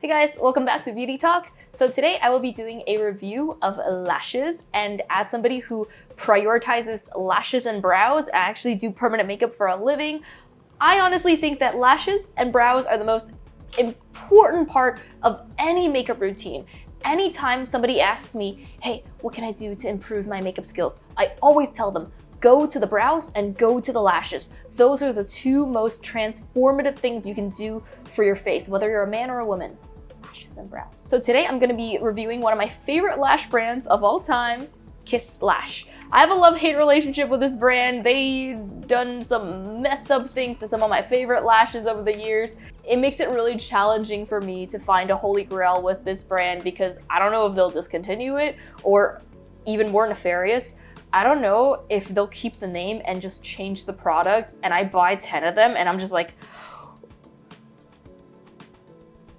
Hey guys, welcome back to Beauty Talk. So today I will be doing a review of lashes, and as somebody who prioritizes lashes and brows, I actually do permanent makeup for a living. I honestly think that lashes and brows are the most important part of any makeup routine. Anytime somebody asks me, hey, what can I do to improve my makeup skills? I always tell them, go to the brows and go to the lashes. Those are the two most transformative things you can do for your face, whether you're a man or a woman. Lashes and brows. So today I'm gonna be reviewing one of my favorite lash brands of all time, Kiss Lash. I have a love-hate relationship with this brand. They've done some messed up things to some of my favorite lashes over the years. It makes it really challenging for me to find a holy grail with this brand because I don't know if they'll discontinue it, or even more nefarious, I don't know if they'll keep the name and just change the product and I buy 10 of them and I'm just like,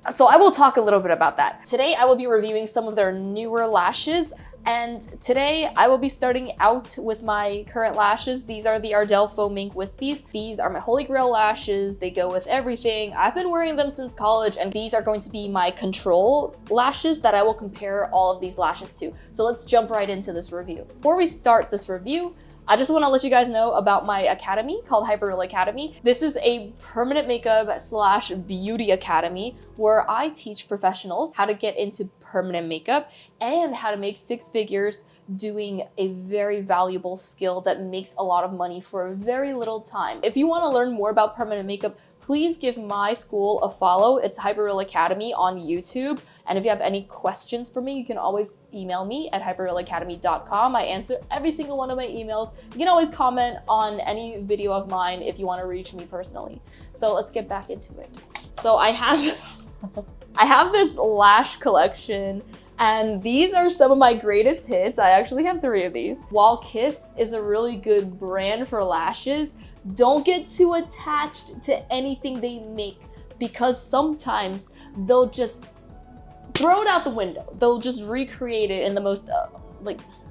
so I will talk a little bit about that. Today I will be reviewing some of their newer lashes, and today I will be starting out with my current lashes. These are the Ardell Faux Mink Wispies. These are my holy grail lashes. They go with everything. I've been wearing them since college, and these are going to be my control lashes that I will compare all of these lashes to. So let's jump right into this review. Before we start this review, I just want to let you guys know about my academy called Hyperrealacademy. This is a permanent makeup / beauty academy where I teach professionals how to get into permanent makeup and how to make 6 figures doing a very valuable skill that makes a lot of money for very little time. If you want to learn more about permanent makeup, please give my school a follow. It's Hyperrealacademy on YouTube. And if you have any questions for me, you can always email me at hyperrealacademy.com. I answer every single one of my emails. You can always comment on any video of mine if you want to reach me personally. So let's get back into it. So I have this lash collection, and these are some of my greatest hits. I actually have 3 of these. While Kiss is a really good brand for lashes, don't get too attached to anything they make because sometimes they'll just throw it out the window. They'll just recreate it in the most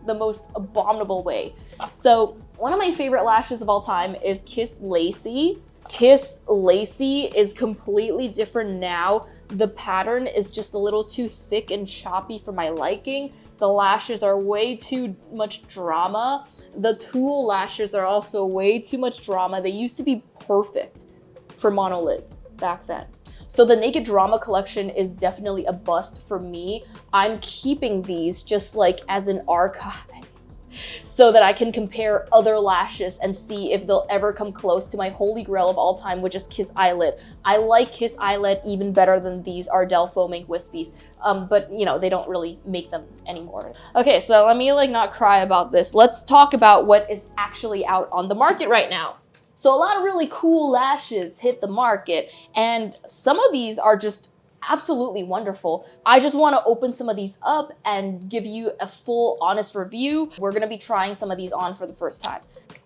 the most abominable way. So one of my favorite lashes of all time is Kiss Lacy. Kiss Lacy is completely different now. The pattern is just a little too thick and choppy for my liking. The lashes are way too much drama. The tulle lashes are also way too much drama. They used to be perfect for monolids back then. So the Naked Drama collection is definitely a bust for me. I'm keeping these just like as an archive so that I can compare other lashes and see if they'll ever come close to my holy grail of all time, which is Kiss Eyelet. I like Kiss Eyelet even better than these Ardell Faux Mink Wispies, but you know, they don't really make them anymore. Okay, so let me not cry about this. Let's talk about what is actually out on the market right now. So a lot of really cool lashes hit the market, and some of these are just absolutely wonderful. I just want to open some of these up and give you a full, honest review. We're going to be trying some of these on for the first time.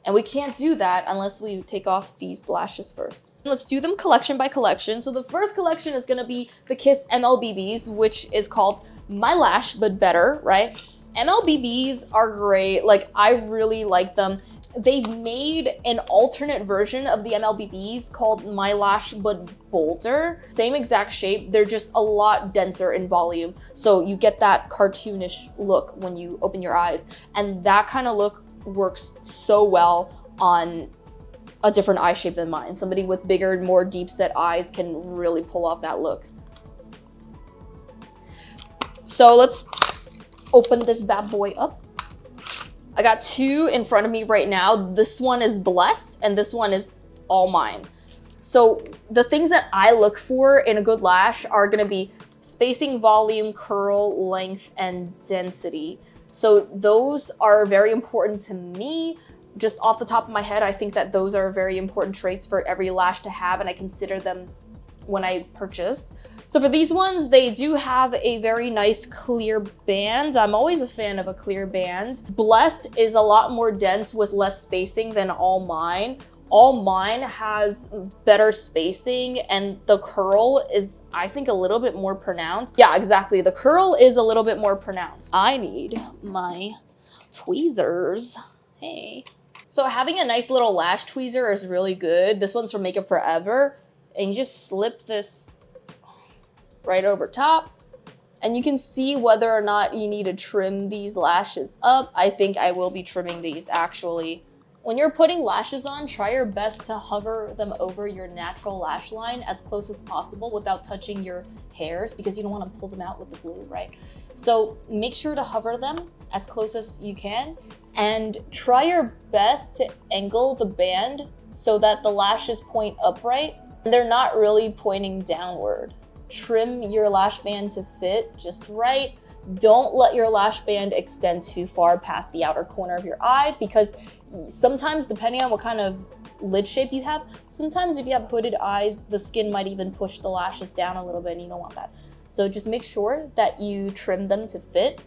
And we can't do that unless we take off these lashes first. Let's do them collection by collection. So the first collection is going to be the Kiss MLBBs, which is called My Lash, but better, right? MLBBs are great. I really like them. They've made an alternate version of the MLBBs called My Lash but bolder. Same exact shape, they're just a lot denser in volume. So you get that cartoonish look when you open your eyes. And that kind of look works so well on a different eye shape than mine. Somebody with bigger, more deep set eyes can really pull off that look. So let's open this bad boy up. I got 2 in front of me right now. This one is Blessed and this one is All Mine. So the things that I look for in a good lash are gonna be spacing, volume, curl, length, and density. So those are very important to me. Just off the top of my head, I think that those are very important traits for every lash to have, and I consider them when I purchase. So for these ones, they do have a very nice clear band. I'm always a fan of a clear band. Blessed is a lot more dense with less spacing than All Mine. All Mine has better spacing and the curl is, I think, a little bit more pronounced. Yeah, exactly. The curl is a little bit more pronounced. I need my tweezers. Hey. So having a nice little lash tweezer is really good. This one's from Makeup Forever. And you just slip this right over top. And you can see whether or not you need to trim these lashes up. I think I will be trimming these actually. When you're putting lashes on, try your best to hover them over your natural lash line as close as possible without touching your hairs, because you don't want to pull them out with the glue, right? So make sure to hover them as close as you can and try your best to angle the band so that the lashes point upright and they're not really pointing downward. Trim your lash band to fit just right. Don't let your lash band extend too far past the outer corner of your eye, because sometimes, depending on what kind of lid shape you have, sometimes if you have hooded eyes, the skin might even push the lashes down a little bit, and you don't want that. So just make sure that you trim them to fit,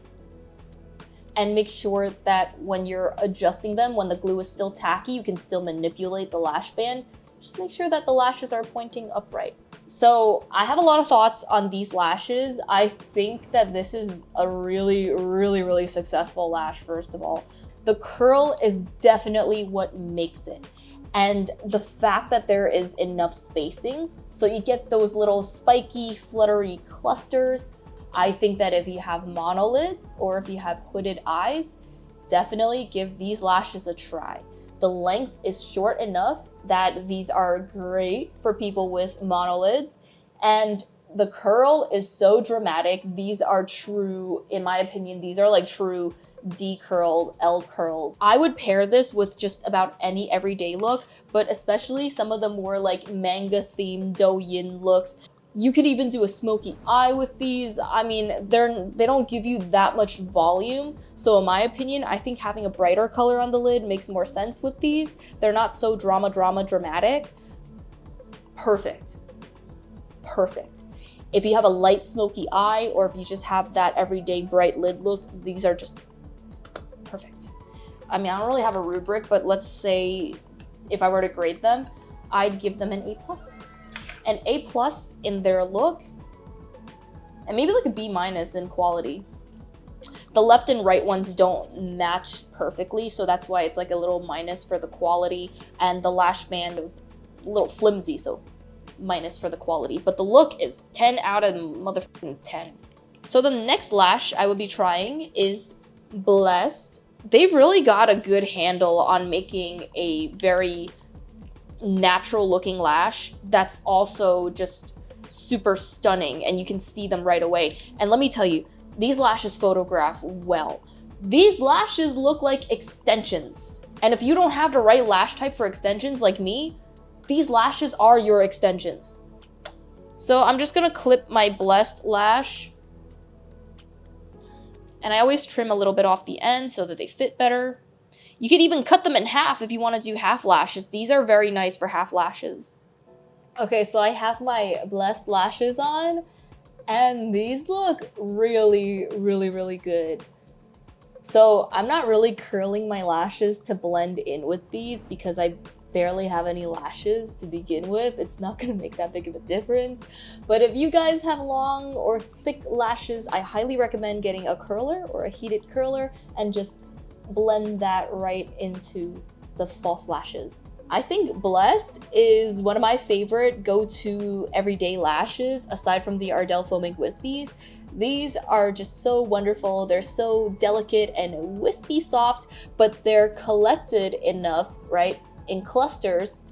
and make sure that when you're adjusting them, when the glue is still tacky, you can still manipulate the lash band. Just make sure that the lashes are pointing upright. So I have a lot of thoughts on these lashes. I think that this is a really successful lash, first of all. The curl is definitely what makes it. And the fact that there is enough spacing, so you get those little spiky, fluttery clusters. I think that if you have monolids or if you have hooded eyes, definitely give these lashes a try. The length is short enough that these are great for people with monolids, and the curl is so dramatic. These are true, in my opinion, these are like true D curl, L curls. I would pair this with just about any everyday look, but especially some of the more like manga themed Douyin looks. You could even do a smoky eye with these. I mean, they don't give you that much volume. So in my opinion, I think having a brighter color on the lid makes more sense with these. They're not so dramatic. Perfect. If you have a light smoky eye, or if you just have that everyday bright lid look, these are just perfect. I mean, I don't really have a rubric, but let's say if I were to grade them, I'd give them an A+. An A+ in their look, and maybe like a B- in quality. The left and right ones don't match perfectly, so that's why it's like a little minus for the quality, and the lash band was a little flimsy, so minus for the quality. But the look is 10 out of motherfucking 10. So the next lash I will be trying is Blessed. They've really got a good handle on making a very natural looking lash that's also just super stunning, and you can see them right away. And let me tell you, these lashes photograph well. These lashes look like extensions. And if you don't have the right lash type for extensions like me, these lashes are your extensions. So I'm just gonna clip my Blessed lash. And I always trim a little bit off the end so that they fit better. You could even cut them in half if you want to do half lashes. These are very nice for half lashes. Okay, so I have my Blessed lashes on, and these look really good. So I'm not really curling my lashes to blend in with these because I barely have any lashes to begin with. It's not gonna make that big of a difference. But if you guys have long or thick lashes, I highly recommend getting a curler or a heated curler and just blend that right into the false lashes. I think Blessed is one of my favorite go-to everyday lashes aside from the Ardell Foaming Wispies. These are just so wonderful. They're so delicate and wispy soft, but they're collected enough, right, in clusters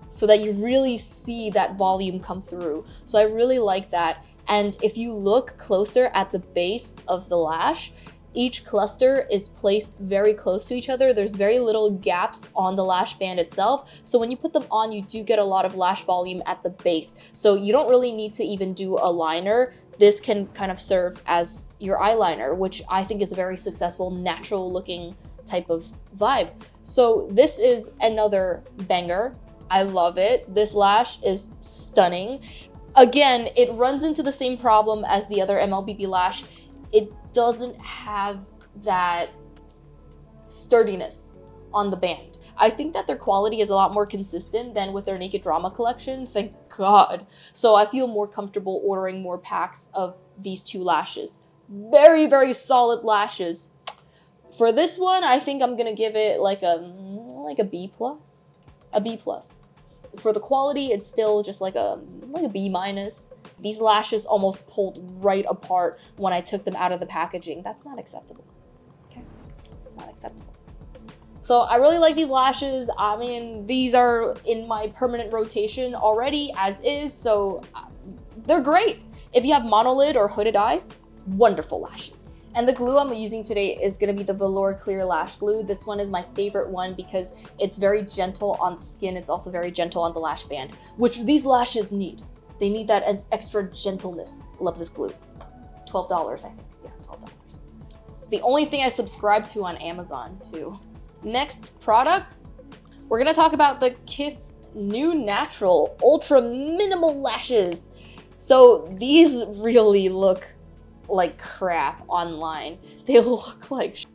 so that you really see that volume come through. So I really like that. And if you look closer at the base of the lash, each cluster is placed very close to each other. There's very little gaps on the lash band itself. So when you put them on, you do get a lot of lash volume at the base. So you don't really need to even do a liner. This can kind of serve as your eyeliner, which I think is a very successful, natural looking type of vibe. So this is another banger. I love it. This lash is stunning. Again, it runs into the same problem as the other MLBB lash. It doesn't have that sturdiness on the band. I think that their quality is a lot more consistent than with their Naked Drama collection, thank God. So I feel more comfortable ordering more packs of these two lashes. Very solid lashes. For this one, I think I'm gonna give it like a B+. A B+. For the quality, it's still just like a B-. These lashes almost pulled right apart when I took them out of the packaging. That's not acceptable. Okay, it's not acceptable. So I really like these lashes. I mean, these are in my permanent rotation already as is, so they're great. If you have monolid or hooded eyes, wonderful lashes. And the glue I'm using today is going to be the Velour Clear Lash Glue. This one is my favorite one because it's very gentle on the skin. It's also very gentle on the lash band, which these lashes need. They need that extra gentleness. Love this glue. $12, I think. Yeah, $12. It's the only thing I subscribe to on Amazon, too. Next product, we're going to talk about the Kiss New Natural Ultra Minimal Lashes. So these really look like crap online. They look like shit.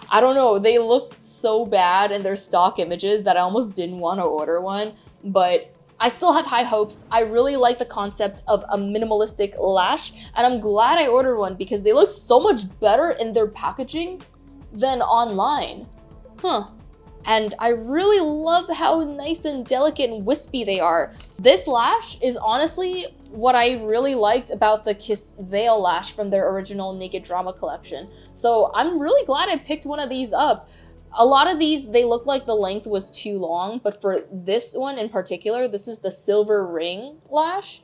I don't know, they look so bad in their stock images that I almost didn't want to order one, but I still have high hopes. I really like the concept of a minimalistic lash, and I'm glad I ordered one because they look so much better in their packaging than online. And I really love how nice and delicate and wispy they are. This lash is honestly what I really liked about the Kiss Veil lash from their original Naked Drama collection. So I'm really glad I picked one of these up. A lot of these, they look like the length was too long, but for this one in particular, this is the Silver Ring lash.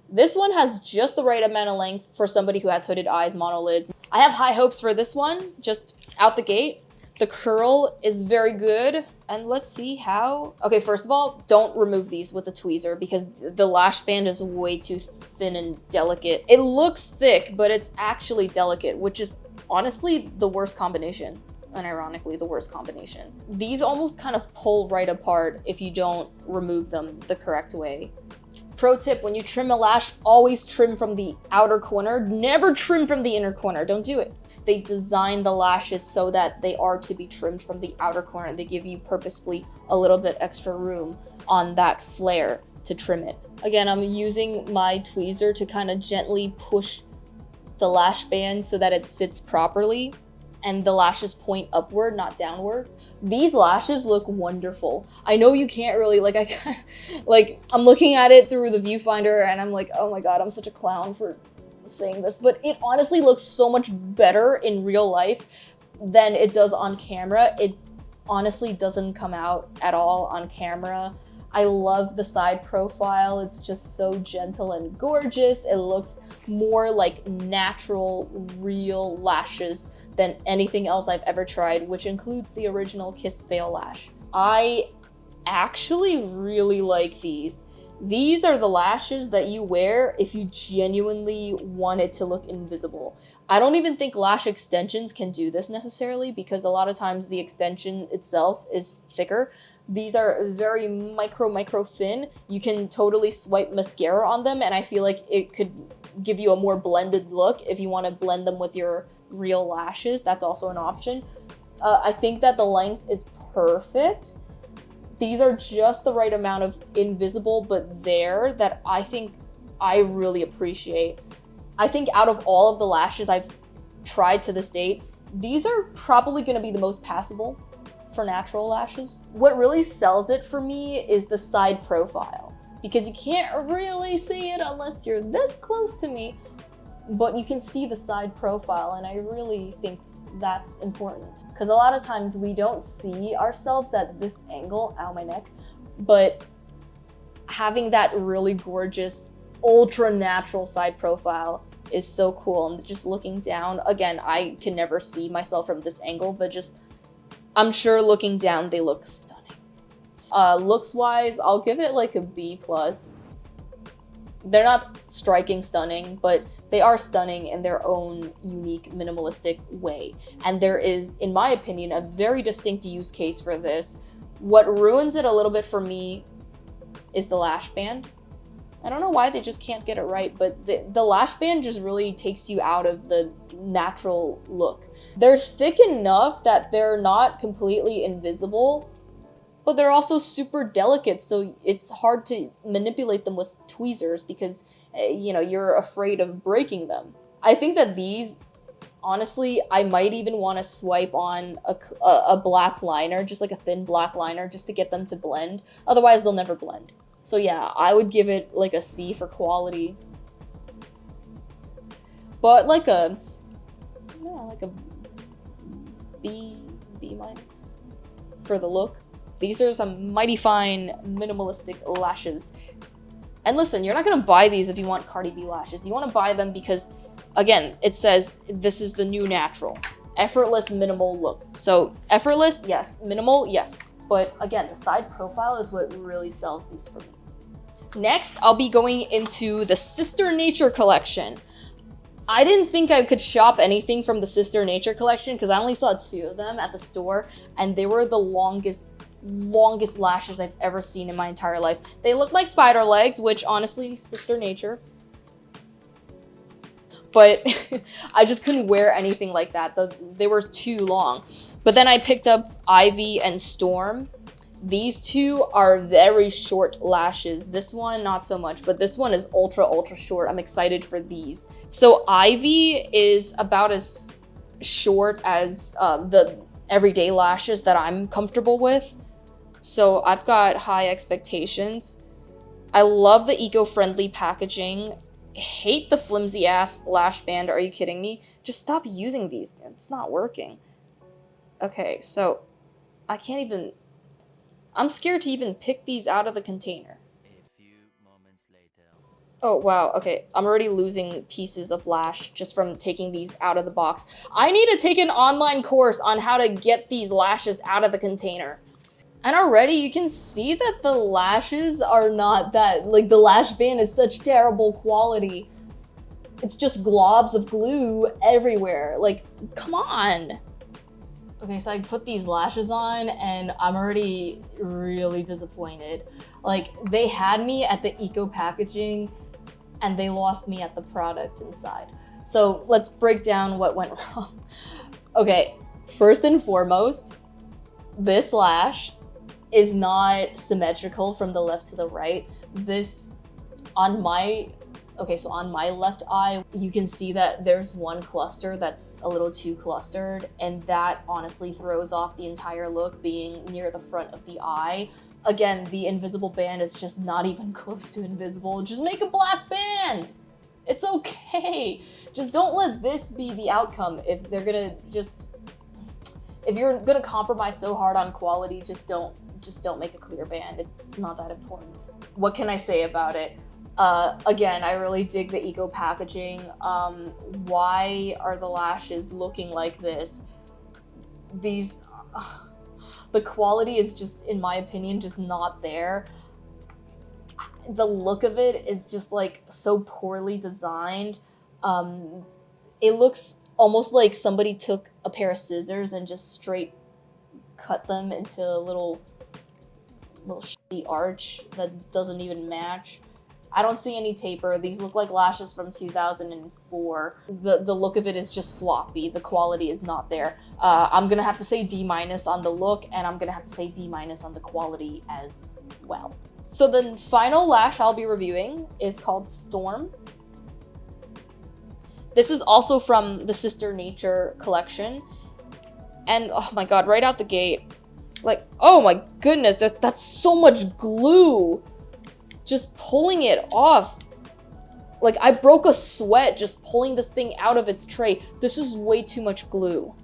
This one has just the right amount of length for somebody who has hooded eyes, monolids. I have high hopes for this one, just out the gate. The curl is very good. And let's see how... Okay, first of all, don't remove these with a tweezer because the lash band is way too thin and delicate. It looks thick, but it's actually delicate, which is honestly the worst combination. Unironically, the worst combination. These almost kind of pull right apart if you don't remove them the correct way. Pro tip, when you trim a lash, always trim from the outer corner. Never trim from the inner corner. Don't do it. They design the lashes so that they are to be trimmed from the outer corner. They give you purposefully a little bit extra room on that flare to trim it. Again, I'm using my tweezer to kind of gently push the lash band so that it sits properly and the lashes point upward, not downward. These lashes look wonderful. I know you can't really, I'm looking at it through the viewfinder and I'm like, oh my God, I'm such a clown for saying this, but it honestly looks so much better in real life than it does on camera. It honestly doesn't come out at all on camera. I love the side profile. It's just so gentle and gorgeous. It looks more like natural, real lashes than anything else I've ever tried, which includes the original Kiss Veil lash. I actually really like these. These are the lashes that you wear if you genuinely want it to look invisible. I don't even think lash extensions can do this necessarily because a lot of times the extension itself is thicker. These are very micro thin. You can totally swipe mascara on them and I feel like it could give you a more blended look if you want to blend them with your real lashes. That's also an option. I think that the length is perfect. These are just the right amount of invisible but there that I think I really appreciate. I think out of all of the lashes I've tried to this date, these are probably going to be the most passable for natural lashes. What really sells it for me is the side profile because you can't really see it unless you're this close to me, but you can see the side profile and I really think that's important because a lot of times we don't see ourselves at this angle, ow my neck, but having that really gorgeous ultra natural side profile is so cool. And just looking down, again, I can never see myself from this angle, but just I'm sure looking down they look stunning. Looks wise, I'll give it like a B+. They're not striking stunning, but they are stunning in their own unique minimalistic way. And there is, in my opinion, a very distinct use case for this. What ruins it a little bit for me is the lash band. I don't know why they just can't get it right, but the lash band just really takes you out of the natural look. They're thick enough that they're not completely invisible, but they're also super delicate, so it's hard to manipulate them with tweezers because, you're afraid of breaking them. I think that these, honestly, I might even want to swipe on a black liner, just like a thin black liner, just to get them to blend. Otherwise, they'll never blend. So yeah, I would give it like a C for quality. but like a, yeah, like a B minus for the look. These are some mighty fine minimalistic lashes. And listen, you're not gonna buy these if you want Cardi B lashes. You wanna buy them because, again, it says this is the new natural. Effortless, minimal look. So effortless, yes. Minimal, yes. But again, the side profile is what really sells these for me. Next, I'll be going into the Sister Nature collection. I didn't think I could shop anything from the Sister Nature collection because I only saw 2 of them at the store, and they were the longest lashes I've ever seen in my entire life. They look like spider legs, which honestly, Sister Nature. But I just couldn't wear anything like that. They were too long. But then I picked up Ivy and Storm. These 2 are very short lashes. This one, not so much, but this one is ultra short. I'm excited for these. So Ivy is about as short as the everyday lashes that I'm comfortable with. So I've got high expectations. I love the eco-friendly packaging. Hate the flimsy ass lash band. Are you kidding me? Just stop using these. It's not working. Okay, so I can't even... I'm scared to even pick these out of the container. A few moments later. Oh, wow. Okay, I'm already losing pieces of lash just from taking these out of the box. I need to take an online course on how to get these lashes out of the container. And already you can see that the lashes are not that, like, the lash band is such terrible quality. It's just globs of glue everywhere. Like, come on. Okay, so I put these lashes on and I'm already really disappointed. Like, they had me at the eco packaging and they lost me at the product inside. So let's break down what went wrong. Okay, first and foremost, this lash is not symmetrical from the left to the right. This, on my left eye, you can see that there's one cluster that's a little too clustered, and that honestly throws off the entire look being near the front of the eye. Again, the invisible band is just not even close to invisible. Just make a black band. It's okay. Just don't let this be the outcome. If you're gonna compromise so hard on quality, just don't make a clear band. It's not that important. What can I say about it? Again, I really dig the eco packaging. Why are the lashes looking like this? The quality is just, in my opinion, just not there. The look of it is just like so poorly designed. It looks almost like somebody took a pair of scissors and just straight cut them into a little shitty arch that doesn't even match. I don't see any taper. These look like lashes from 2004. The look of it is just sloppy. The quality is not there. I'm gonna have to say D- on the look, and I'm gonna have to say D- on the quality as well. So the final lash I'll be reviewing is called Storm. This is also from the Sister Nature collection. And oh my god, right out the gate, like, oh my goodness, that's so much glue. Just pulling it off. Like, I broke a sweat just pulling this thing out of its tray. This is way too much glue.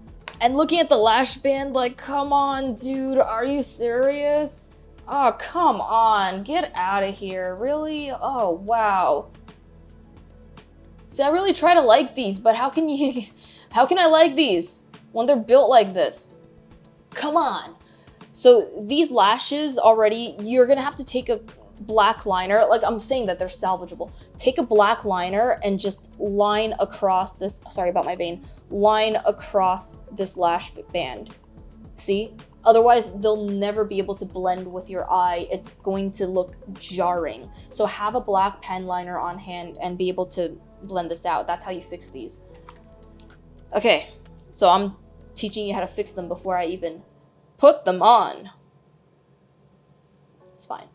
And looking at the lash band, like, come on, dude, are you serious? Oh, come on, get out of here, really? Oh, wow. See, I really try to like these, but how can I like these when they're built like this? Come on. So these lashes already, you're gonna have to take a black liner. Like, I'm saying that they're salvageable. Take a black liner and just line across this, sorry about my vein, line across this lash band. See? Otherwise, they'll never be able to blend with your eye. It's going to look jarring. So have a black pen liner on hand and be able to blend this out. That's how you fix these. Okay, so I'm teaching you how to fix them before I even put them on. It's fine.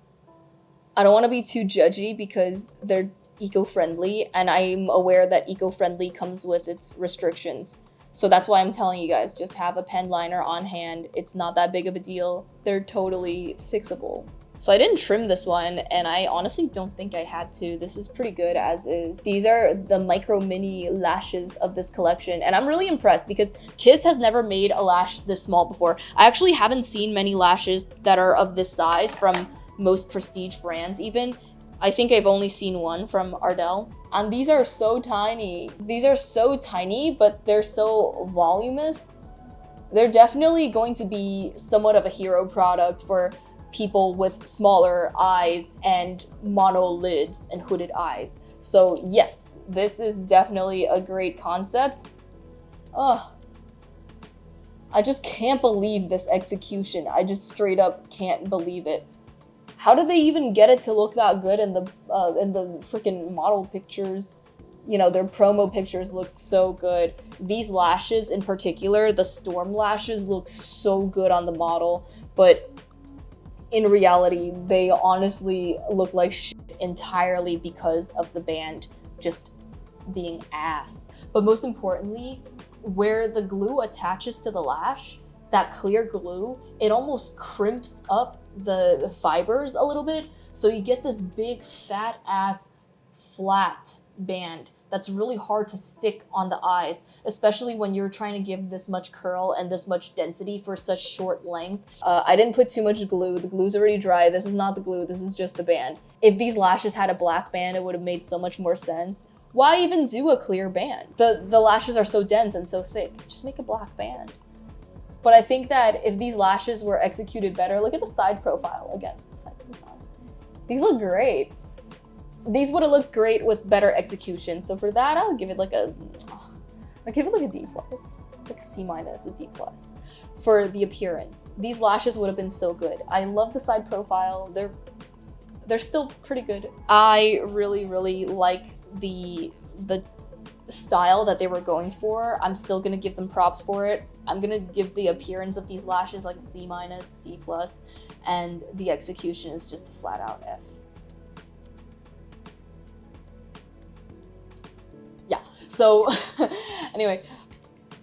I don't want to be too judgy because they're eco-friendly, and I'm aware that eco-friendly comes with its restrictions. So that's why I'm telling you guys, just have a pen liner on hand. It's not that big of a deal. They're totally fixable. So I didn't trim this one, and I honestly don't think I had to. This is pretty good as is. These are the micro mini lashes of this collection, and I'm really impressed because Kiss has never made a lash this small before. I actually haven't seen many lashes that are of this size from most prestige brands even. I think I've only seen one from Ardell. And these are so tiny. These are so tiny, but they're so voluminous. They're definitely going to be somewhat of a hero product for people with smaller eyes and mono lids and hooded eyes. So yes, this is definitely a great concept. Ugh. I just can't believe this execution. I just straight up can't believe it. How did they even get it to look that good in the freaking model pictures? You know, their promo pictures looked so good. These lashes in particular, the Storm lashes, look so good on the model, but in reality, they honestly look like shit entirely because of the band just being ass. But most importantly, where the glue attaches to the lash, that clear glue, it almost crimps up the fibers a little bit. So you get this big fat ass flat band that's really hard to stick on the eyes, especially when you're trying to give this much curl and this much density for such short length. I didn't put too much glue. The glue's already dry. This is not the glue. This is just the band. If these lashes had a black band, it would have made so much more sense. Why even do a clear band? The lashes are so dense and so thick. Just make a black band. But I think that if these lashes were executed better, look at the side profile again. Side profile. These look great. These would have looked great with better execution. So for that, I'll give it like a D plus, like a C minus, a D plus. For the appearance, these lashes would have been so good. I love the side profile. They're still pretty good. I really like the style that they were going for. I'm still gonna give them props for it. I'm gonna give the appearance of these lashes like a C minus, D plus, and the execution is just a flat out F. Yeah, so anyway,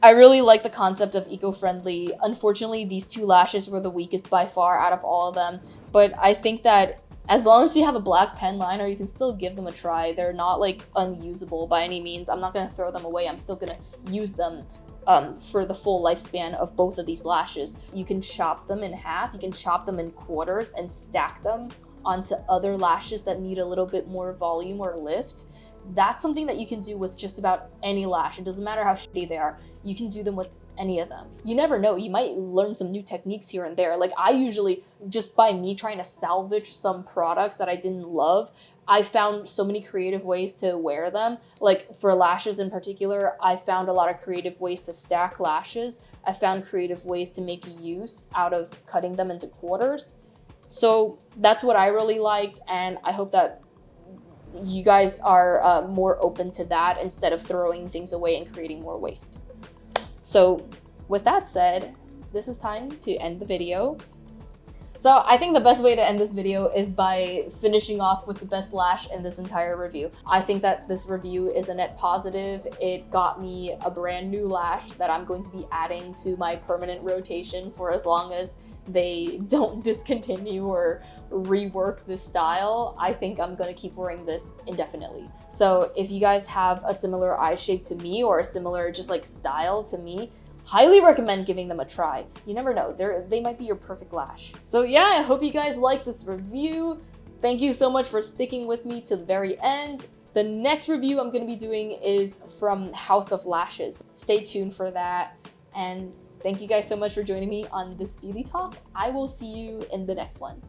I really like the concept of eco-friendly. Unfortunately, these two lashes were the weakest by far out of all of them, but I think that as long as you have a black pen liner, you can still give them a try. They're not like unusable by any means. I'm not gonna throw them away. I'm still gonna use them for the full lifespan of both of these lashes. You can chop them in half, you can chop them in quarters and stack them onto other lashes that need a little bit more volume or lift. That's something that you can do with just about any lash. It doesn't matter how shitty they are. You can do them with any of them. You never know, you might learn some new techniques here and there. Like I usually, just by me trying to salvage some products that I didn't love, I found so many creative ways to wear them. Like for lashes in particular, I found a lot of creative ways to stack lashes. I found creative ways to make use out of cutting them into quarters. So that's what I really liked, and I hope that you guys are more open to that instead of throwing things away and creating more waste. So with that said, this is time to end the video. So I think the best way to end this video is by finishing off with the best lash in this entire review. I think that this review is a net positive. It got me a brand new lash that I'm going to be adding to my permanent rotation for as long as they don't discontinue or rework this style. I think I'm gonna keep wearing this indefinitely. So if you guys have a similar eye shape to me or a similar just like style to me, highly recommend giving them a try. You never know, they might be your perfect lash. So yeah, I hope you guys like this review. Thank you so much for sticking with me to the very end. The next review I'm gonna be doing is from House of Lashes. Stay tuned for that. And thank you guys so much for joining me on this beauty talk. I will see you in the next one.